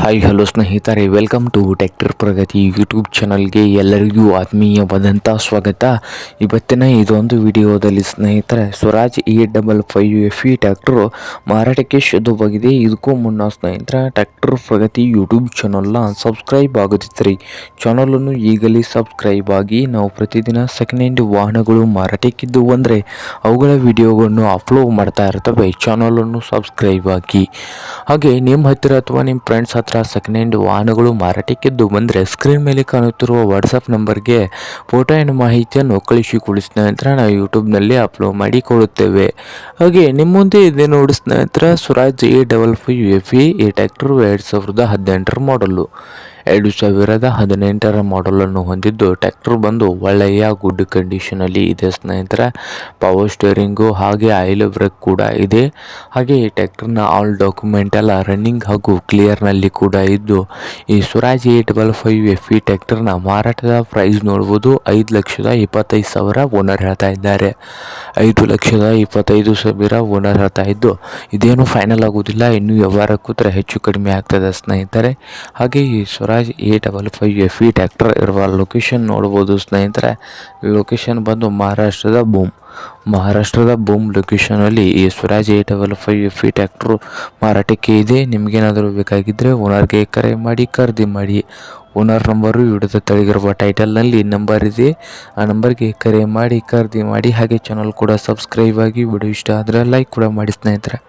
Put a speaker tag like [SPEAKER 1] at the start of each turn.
[SPEAKER 1] Hi hello ಸ್ನೇಹಿತರೆ, welcome to tractor Pragati YouTube ಚಾನಲ್ಗೆ ಎಲ್ಲರಿಗೂ ಆತ್ಮೀಯವಾದಂಥ ಸ್ವಾಗತ. ಇವತ್ತಿನ ಇದೊಂದು ವಿಡಿಯೋದಲ್ಲಿ ಸ್ನೇಹಿತರೆ, ಸ್ವರಾಜ್ 855 FE ಟ್ರ್ಯಾಕ್ಟರು ಮಾರಾಟಕ್ಕೆ ಶುದ್ಧವಾಗಿದೆ. ಇದಕ್ಕೂ ಮುನ್ನ ಸ್ನೇಹಿತರೆ, ಟ್ರ್ಯಾಕ್ಟರ್ ಪ್ರಗತಿ ಯೂಟ್ಯೂಬ್ ಚಾನಲ್ನ ಸಬ್ಸ್ಕ್ರೈಬ್ ಆಗುತ್ತಿದ್ದರೆ ಚಾನಲನ್ನು ಈಗಲೇ ಸಬ್ಸ್ಕ್ರೈಬ್ ಆಗಿ. ನಾವು ಪ್ರತಿದಿನ ಸೆಕೆಂಡ್ ಹ್ಯಾಂಡ್ ವಾಹನಗಳು ಮಾರಾಟಕ್ಕಿದ್ದು ಅಂದರೆ ಅವುಗಳ ವಿಡಿಯೋಗಳನ್ನು ಅಪ್ಲೋಡ್ ಮಾಡ್ತಾ ಇರ್ತವೆ. ಚಾನಲನ್ನು ಸಬ್ಸ್ಕ್ರೈಬ್ ಆಗಿ. ಹಾಗೆ ನಿಮ್ಮ ಹತ್ತಿರ ಅಥವಾ ನಿಮ್ಮ ಫ್ರೆಂಡ್ಸ್ ಹತ್ರ ಸೆಕೆಂಡ್ ಹ್ಯಾಂಡ್ ವಾಹನಗಳು ಮಾರಾಟಕ್ಕಿದ್ದು ಬಂದರೆ ಸ್ಕ್ರೀನ್ ಮೇಲೆ ಕಾಣುತ್ತಿರುವ ವಾಟ್ಸಪ್ ನಂಬರ್ಗೆ ಫೋಟೋ ಆ್ಯಂಡ್ ಮಾಹಿತಿಯನ್ನು ಕಳಿಸಿಕೊಡಿ ಸ್ನೇಹಿತರೆ. ನಾವು ಯೂಟ್ಯೂಬ್ನಲ್ಲಿ ಅಪ್ಲೋಡ್ ಮಾಡಿ ಕೊಡುತ್ತೇವೆ. ಹಾಗೆ ನಿಮ್ಮ ಮುಂದೆ ಇದೆ ನೋಡಿ ಸ್ನೇಹಿತರೆ, ಸ್ವರಾಜ್ 855 FE ಈ ಟ್ರ್ಯಾಕ್ಟರ್ 2018 ಮಾಡಲು 2018 ಮಾಡಲನ್ನು ಹೊಂದಿದ್ದು, ಟ್ರ್ಯಾಕ್ಟರ್ ಬಂದು ಒಳ್ಳೆಯ ಗುಡ್ ಕಂಡೀಷನಲ್ಲಿ ಇದೆ ಸ್ನೇಹಿತರೆ. ಪವರ್ ಸ್ಟೇರಿಂಗು ಹಾಗೆ ಆಯಿಲ್ ಬ್ರೇಕ್ ಕೂಡ ಇದೆ. ಹಾಗೆ ಈ ಟ್ರ್ಯಾಕ್ಟರ್ನ ಆಲ್ ಡಾಕ್ಯುಮೆಂಟ್ ಎಲ್ಲ ರನ್ನಿಂಗ್ ಹಾಗೂ ಕ್ಲಿಯರ್ನಲ್ಲಿ ಕೂಡ ಇದ್ದು, ಈ ಸ್ವರಾಜ್ 855 FE ಟ್ರ್ಯಾಕ್ಟರ್ನ ಮಾರಾಟದ ಪ್ರೈಸ್ ನೋಡ್ಬೋದು. 5,25,000 ಓನರ್ ಹೇಳ್ತಾ ಇದ್ದಾರೆ. 5,25,000 ಓನರ್ ಹೇಳ್ತಾ ಇದ್ದು, ಇದೇನು ಫೈನಲ್ ಆಗೋದಿಲ್ಲ, ಇನ್ನೂ ವ್ಯವಹಾರ ಕೂತ್ರೆ ಹೆಚ್ಚು ಕಡಿಮೆ ಆಗ್ತದೆ ಸ್ನೇಹಿತರೆ. ಹಾಗೆ ಈ ಸ್ವರಾಜ್ 855 FE ಟ್ರ್ಯಾಕ್ಟರ್ ಇರುವ ಲೊಕೇಶನ್ ನೋಡ್ಬೋದು ಸ್ನೇಹಿತರೆ. ಲೊಕೇಶನ್ ಬಂದು ಮಹಾರಾಷ್ಟ್ರದ ಬೂಮ್ ಲೊಕೇಶನಲ್ಲಿ ಈ ಸ್ವರಾಜ್ 855 FE ಟ್ರ್ಯಾಕ್ಟರ್ ಮಾರಾಟಕ್ಕೆ ಇದೆ. ನಿಮಗೇನಾದರೂ ಬೇಕಾಗಿದ್ದರೆ ಓನರ್ಗೆ ಕರೆ ಮಾಡಿ ಖರೀದಿ ಮಾಡಿ. ಓನರ್ ನಂಬರು ವಿಡಿಯೋದ ತೆಳಗಿರುವ ಟೈಟಲ್ನಲ್ಲಿ ನಂಬರ್ ಇದೆ, ಆ ನಂಬರ್ಗೆ ಕರೆ ಮಾಡಿ ಖರೀದಿ ಮಾಡಿ. ಹಾಗೆ ಚಾನಲ್ ಕೂಡ ಸಬ್ಸ್ಕ್ರೈಬ್ ಆಗಿ. ವಿಡಿಯೋ ಇಷ್ಟ ಆದರೆ ಲೈಕ್ ಕೂಡ ಮಾಡಿ ಸ್ನೇಹಿತರೆ.